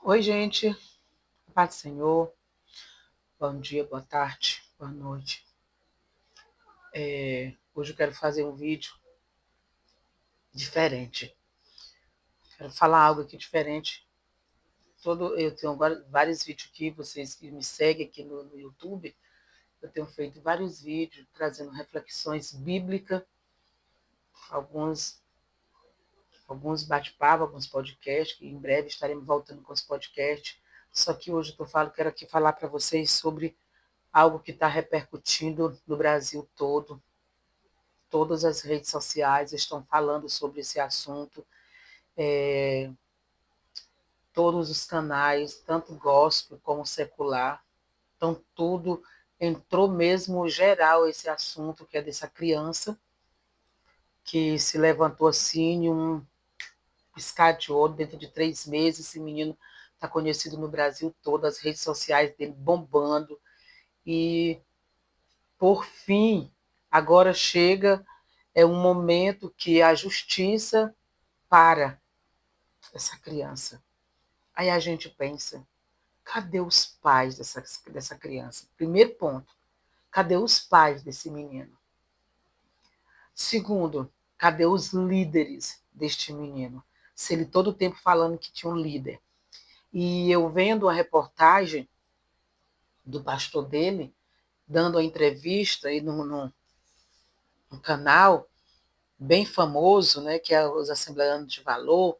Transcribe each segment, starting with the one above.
Oi, gente. Paz do Senhor. Bom dia, boa tarde, boa noite. Hoje eu quero fazer um vídeo diferente. Quero falar algo aqui diferente. Eu tenho vários vídeos aqui, vocês que me seguem aqui no YouTube, eu tenho feito vários vídeos trazendo reflexões bíblicas, alguns, alguns bate-papo, alguns podcasts, que em breve estaremos voltando com os podcasts. Só que hoje quero aqui falar para vocês sobre algo que está repercutindo no Brasil todo. Todas as redes sociais estão falando sobre esse assunto, todos os canais, tanto gospel como secular, então tudo entrou mesmo geral esse assunto, que é dessa criança que se levantou assim em um piscar de olho, dentro de 3 meses, esse menino está conhecido no Brasil todo, as redes sociais dele bombando, e por fim, agora chega um momento que a justiça para essa criança. Aí a gente pensa, cadê os pais dessa criança? Primeiro ponto, cadê os pais desse menino? Segundo, cadê os líderes deste menino? Se ele todo o tempo falando que tinha um líder. E eu vendo a reportagem do pastor dele, dando a entrevista aí num canal bem famoso, né, que é os Assembleanos de Valor,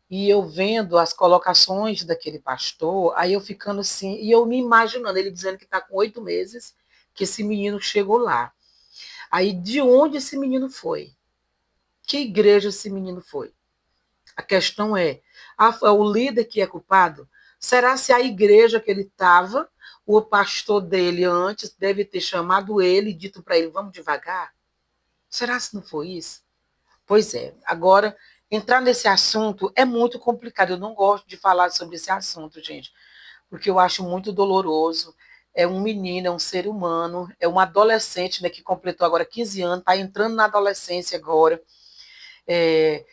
e eu vendo as colocações daquele pastor, aí eu ficando assim, e eu me imaginando, ele dizendo que está com 8 meses, que esse menino chegou lá. Aí, de onde esse menino foi? Que igreja esse menino foi? A questão é o líder que é culpado? Será se a igreja que ele estava, o pastor dele antes deve ter chamado ele e dito para ele, vamos devagar? Será se não foi isso? Pois é. Agora, entrar nesse assunto é muito complicado. Eu não gosto de falar sobre esse assunto, gente, porque eu acho muito doloroso. É um menino, é um ser humano, é um adolescente, né, que completou agora 15 anos, está entrando na adolescência agora, é,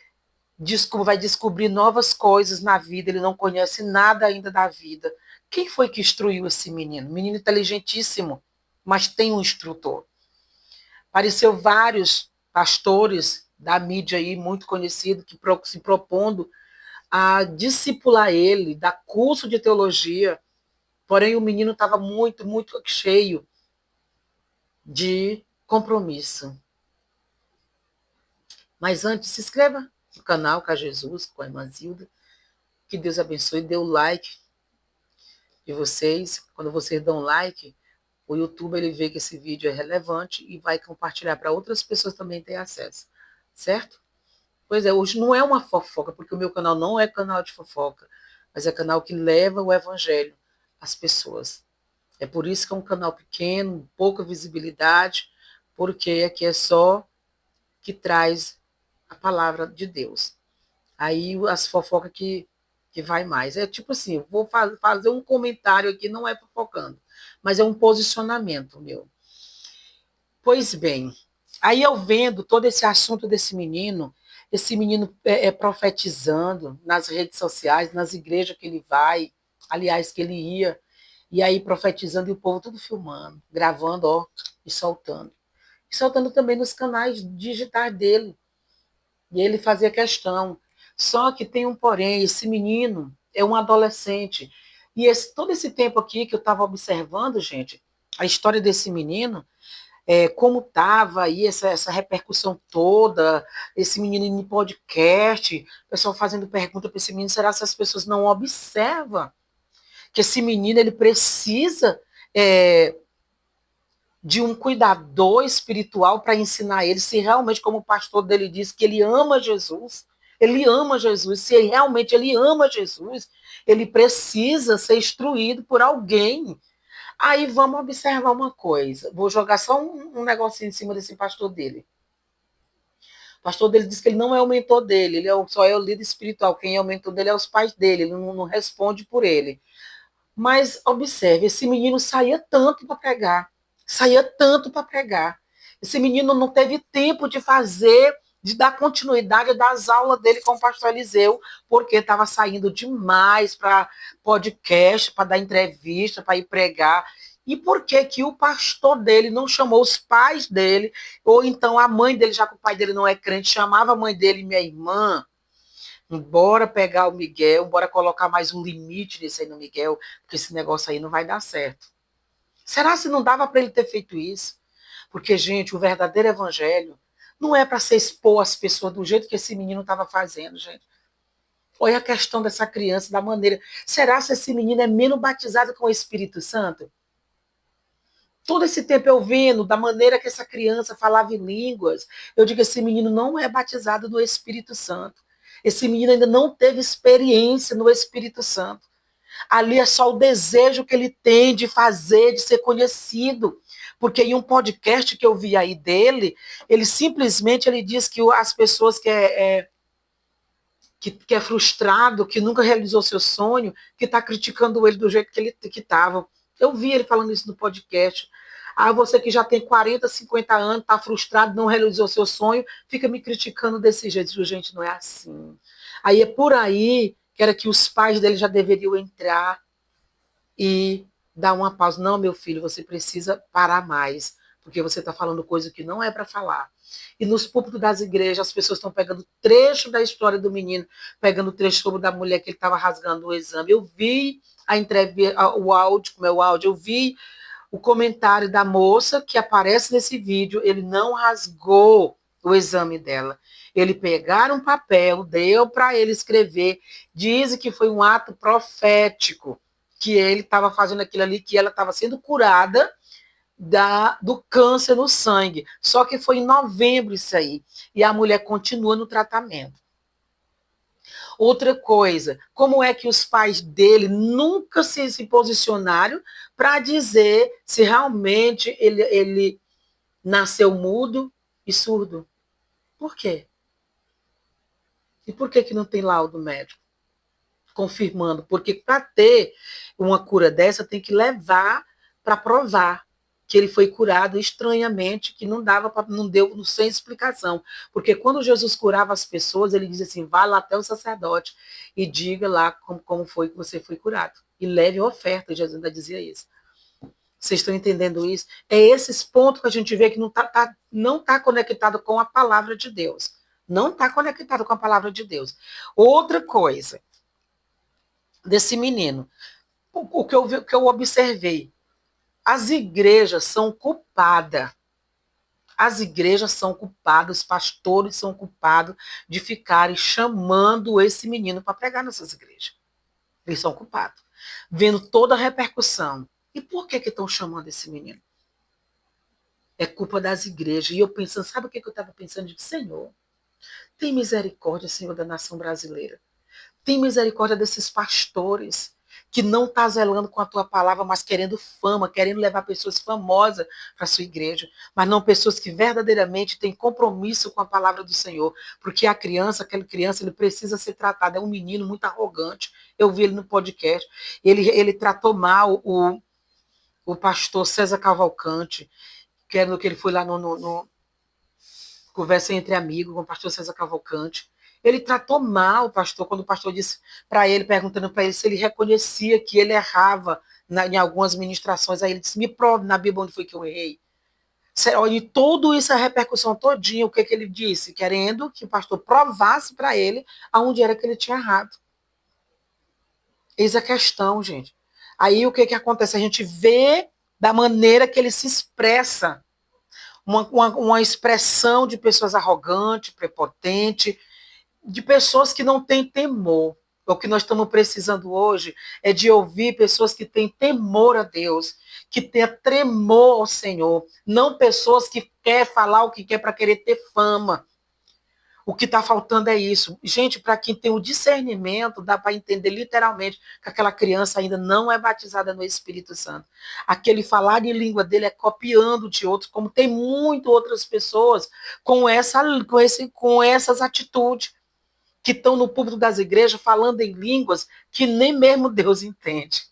vai descobrir novas coisas na vida, ele não conhece nada ainda da vida. Quem foi que instruiu esse menino? Menino inteligentíssimo, mas tem um instrutor. Apareceu vários pastores da mídia aí, muito conhecido, que se propondo a discipular ele, dar curso de teologia, porém o menino estava muito, muito cheio de compromisso. Mas antes, se inscreva no canal com a Jesus, com a irmã Zilda, que Deus abençoe, dê o like de vocês. Quando vocês dão like, o YouTube ele vê que esse vídeo é relevante e vai compartilhar para outras pessoas também terem acesso, certo? Pois é, hoje não é uma fofoca, porque o meu canal não é canal de fofoca, mas é canal que leva o evangelho às pessoas. É por isso que é um canal pequeno, pouca visibilidade, porque aqui é só que traz a palavra de Deus. Aí as fofocas que vai mais. É tipo assim, vou fazer um comentário aqui, não é fofocando, mas é um posicionamento meu. Pois bem, aí eu vendo todo esse assunto desse menino, esse menino profetizando nas redes sociais, nas igrejas que ele vai, aliás, que ele ia, e aí profetizando e o povo tudo filmando, gravando, ó, e soltando. E soltando também nos canais digitais dele. E ele fazia questão. Só que tem um porém, esse menino é um adolescente. E todo esse tempo aqui que eu estava observando, gente, a história desse menino, como estava aí essa repercussão toda, esse menino em podcast, o pessoal fazendo pergunta para esse menino, será que as pessoas não observam que esse menino ele precisa é, de um cuidador espiritual para ensinar ele, se realmente, como o pastor dele disse, que ele ama Jesus, se realmente ele ama Jesus, ele precisa ser instruído por alguém. Aí vamos observar uma coisa. Vou jogar só um negocinho em cima desse pastor dele. O pastor dele diz que ele não é o mentor dele, só é o líder espiritual. Quem é o mentor dele é os pais dele, ele não responde por ele. Mas observe, esse menino saía tanto para pregar, saía tanto para pregar. Esse menino não teve tempo de fazer de dar continuidade das aulas dele com o pastor Eliseu, porque estava saindo demais para podcast, para dar entrevista, para ir pregar. E por que que o pastor dele não chamou os pais dele, ou então a mãe dele, já que o pai dele não é crente, chamava a mãe dele, minha irmã, bora pegar o Miguel, bora colocar mais um limite nisso aí no Miguel, porque esse negócio aí não vai dar certo. Será se não dava para ele ter feito isso? Porque, gente, o verdadeiro evangelho não é para se expor as pessoas do jeito que esse menino estava fazendo, gente. Olha a questão dessa criança, da maneira. Será se esse menino é menos batizado com o Espírito Santo? Todo esse tempo eu vendo da maneira que essa criança falava em línguas, eu digo, esse menino não é batizado no Espírito Santo. Esse menino ainda não teve experiência no Espírito Santo. Ali é só o desejo que ele tem de fazer, de ser conhecido. Porque em um podcast que eu vi aí dele, ele simplesmente ele diz que as pessoas que é frustrado, que nunca realizou seu sonho, que está criticando ele do jeito que ele que estava. Eu vi ele falando isso no podcast. Ah, você que já tem 40, 50 anos, está frustrado, não realizou seu sonho, fica me criticando desse jeito. Gente, não é assim. Aí é por aí que era que os pais dele já deveriam entrar e dar uma pausa. Não, meu filho, você precisa parar mais, porque você está falando coisa que não é para falar. E nos púlpitos das igrejas, as pessoas estão pegando trecho da história do menino, pegando trecho sobre da mulher que ele estava rasgando o exame. Eu vi a entrevista, o áudio, como é o áudio, eu vi o comentário da moça que aparece nesse vídeo, ele não rasgou o exame dela. Ele pegaram um papel, deu para ele escrever, diz que foi um ato profético, que ele estava fazendo aquilo ali, que ela estava sendo curada do câncer no sangue. Só que foi em novembro isso aí. E a mulher continua no tratamento. Outra coisa, como é que os pais dele nunca se posicionaram para dizer se realmente ele nasceu mudo e surdo? Por quê? E por que, que não tem laudo médico confirmando? Porque para ter uma cura dessa, tem que levar para provar que ele foi curado estranhamente, que não dava pra, não deu sem explicação. Porque quando Jesus curava as pessoas, ele dizia assim: vá lá até o sacerdote e diga lá como foi que você foi curado. E leve a oferta, Jesus ainda dizia isso. Vocês estão entendendo isso? É esses pontos que a gente vê que não tá conectado com a palavra de Deus. Não está conectado com a palavra de Deus. Outra coisa desse menino, o que eu observei, as igrejas são culpadas. As igrejas são culpadas, os pastores são culpados de ficarem chamando esse menino para pregar nessas igrejas. Eles são culpados. Vendo toda a repercussão. E por que estão chamando esse menino? É culpa das igrejas. E eu pensando, sabe o que eu estava pensando? De Senhor, tem misericórdia, Senhor, da nação brasileira. Tem misericórdia desses pastores que não estão zelando com a tua palavra, mas querendo fama, querendo levar pessoas famosas para a sua igreja, mas não pessoas que verdadeiramente têm compromisso com a palavra do Senhor. Porque a criança, aquela criança, ele precisa ser tratado. É um menino muito arrogante. Eu vi ele no podcast. Ele tratou mal o pastor César Cavalcante, que ele foi lá no Conversa entre Amigos com o pastor César Cavalcante. Ele tratou mal o pastor, quando o pastor disse para ele, perguntando para ele se ele reconhecia que ele errava em algumas ministrações. Aí ele disse: me prove na Bíblia onde foi que eu errei. E tudo isso, a repercussão todinha, o que ele disse? Querendo que o pastor provasse para ele aonde era que ele tinha errado. Eis a questão, gente. Aí o que acontece? A gente vê da maneira que ele se expressa. Uma expressão de pessoas arrogantes, prepotentes, de pessoas que não têm temor. O que nós estamos precisando hoje é de ouvir pessoas que têm temor a Deus, que tenham tremor ao Senhor, não pessoas que querem falar o que quer para querer ter fama. O que está faltando é isso. Gente, para quem tem o discernimento, dá para entender literalmente que aquela criança ainda não é batizada no Espírito Santo. Aquele falar em língua dele é copiando de outros, como tem muitas outras pessoas com essas atitudes, que estão no púlpito das igrejas falando em línguas que nem mesmo Deus entende.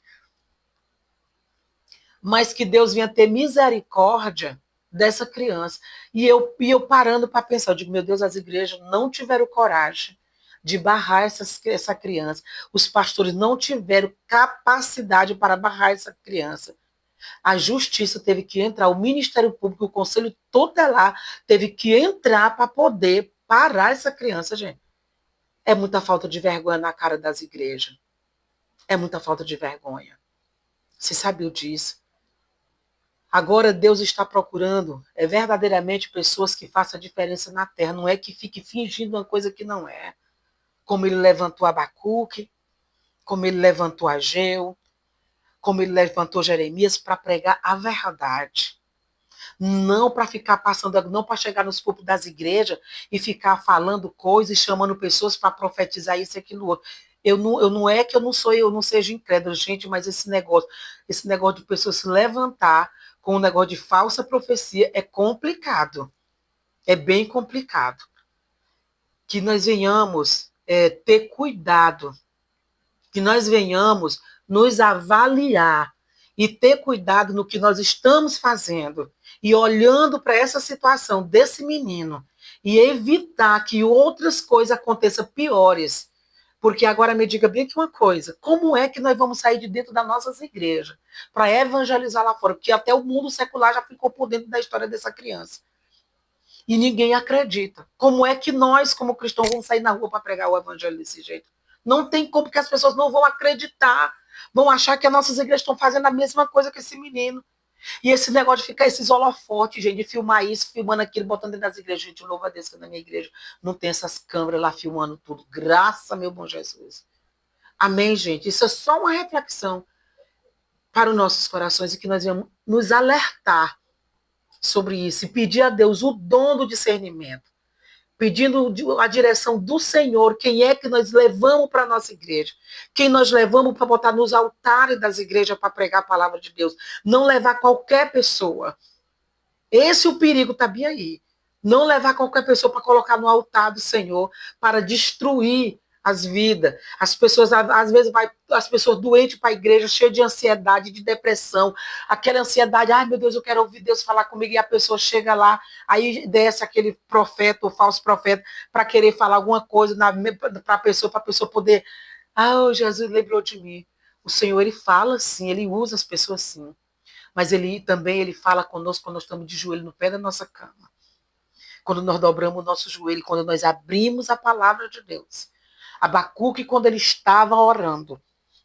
Mas que Deus venha ter misericórdia dessa criança. E eu parando para pensar, eu digo, meu Deus, as igrejas não tiveram coragem de barrar essa criança. Os pastores não tiveram capacidade para barrar essa criança. A justiça teve que entrar, o Ministério Público, o Conselho Tutelar teve que entrar para poder parar essa criança, gente. É muita falta de vergonha na cara das igrejas. É muita falta de vergonha. Você sabia disso? Agora Deus está procurando verdadeiramente pessoas que façam a diferença na terra. Não é que fique fingindo uma coisa que não é. Como ele levantou Abacuque, como ele levantou Ageu, como ele levantou Jeremias para pregar a verdade. Não para ficar passando, não para chegar nos púlpitos das igrejas e ficar falando coisas e chamando pessoas para profetizar isso e aquilo outro. Eu não é que eu não seja incrédulo, gente, mas esse negócio de pessoas se levantar com um negócio de falsa profecia é complicado. É bem complicado. Que nós venhamos ter cuidado, que nós venhamos nos avaliar e ter cuidado no que nós estamos fazendo e olhando para essa situação desse menino e evitar que outras coisas aconteçam piores. Porque agora me diga bem que uma coisa, como é que nós vamos sair de dentro das nossas igrejas para evangelizar lá fora? Porque até o mundo secular já ficou por dentro da história dessa criança. E ninguém acredita. Como é que nós, como cristãos, vamos sair na rua para pregar o evangelho desse jeito? Não tem como, que as pessoas não vão acreditar. Vão achar que as nossas igrejas estão fazendo a mesma coisa que esse menino. E esse negócio de ficar esses holofotes, gente, de filmar isso, filmando aquilo, botando dentro das igrejas. Gente, louva a Deus que na minha igreja não tem essas câmeras lá filmando tudo. Graças, meu bom Jesus. Amém, gente? Isso é só uma reflexão para os nossos corações e que nós vamos nos alertar sobre isso e pedir a Deus o dom do discernimento, pedindo a direção do Senhor, quem é que nós levamos para a nossa igreja, quem nós levamos para botar nos altares das igrejas para pregar a palavra de Deus, não levar qualquer pessoa. Esse é o perigo, tá bem aí. Não levar qualquer pessoa para colocar no altar do Senhor, para destruir as vidas. As pessoas, às vezes, as pessoas doentes para a igreja, cheias de ansiedade, de depressão, aquela ansiedade, ai meu Deus, eu quero ouvir Deus falar comigo, e a pessoa chega lá, aí desce aquele profeta, ou falso profeta, para querer falar alguma coisa para a pessoa poder, Jesus lembrou de mim. O Senhor, ele fala sim, ele usa as pessoas sim. Mas ele fala conosco quando nós estamos de joelho no pé da nossa cama. Quando nós dobramos o nosso joelho, quando nós abrimos a palavra de Deus. Abacuque, quando ele estava orando,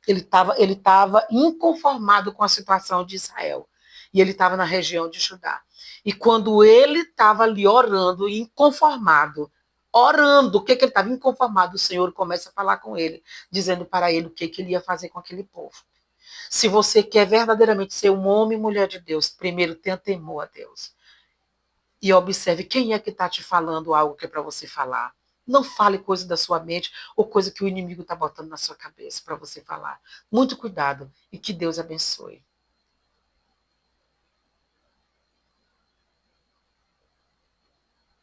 ele estava inconformado com a situação de Israel. E ele estava na região de Judá. E quando ele estava ali orando, inconformado, orando, o que ele estava inconformado, o Senhor começa a falar com ele, dizendo para ele o que ele ia fazer com aquele povo. Se você quer verdadeiramente ser um homem e mulher de Deus, primeiro tenha temor a Deus. E observe quem é que está te falando algo que é para você falar. Não fale coisa da sua mente ou coisa que o inimigo está botando na sua cabeça para você falar. Muito cuidado e que Deus abençoe.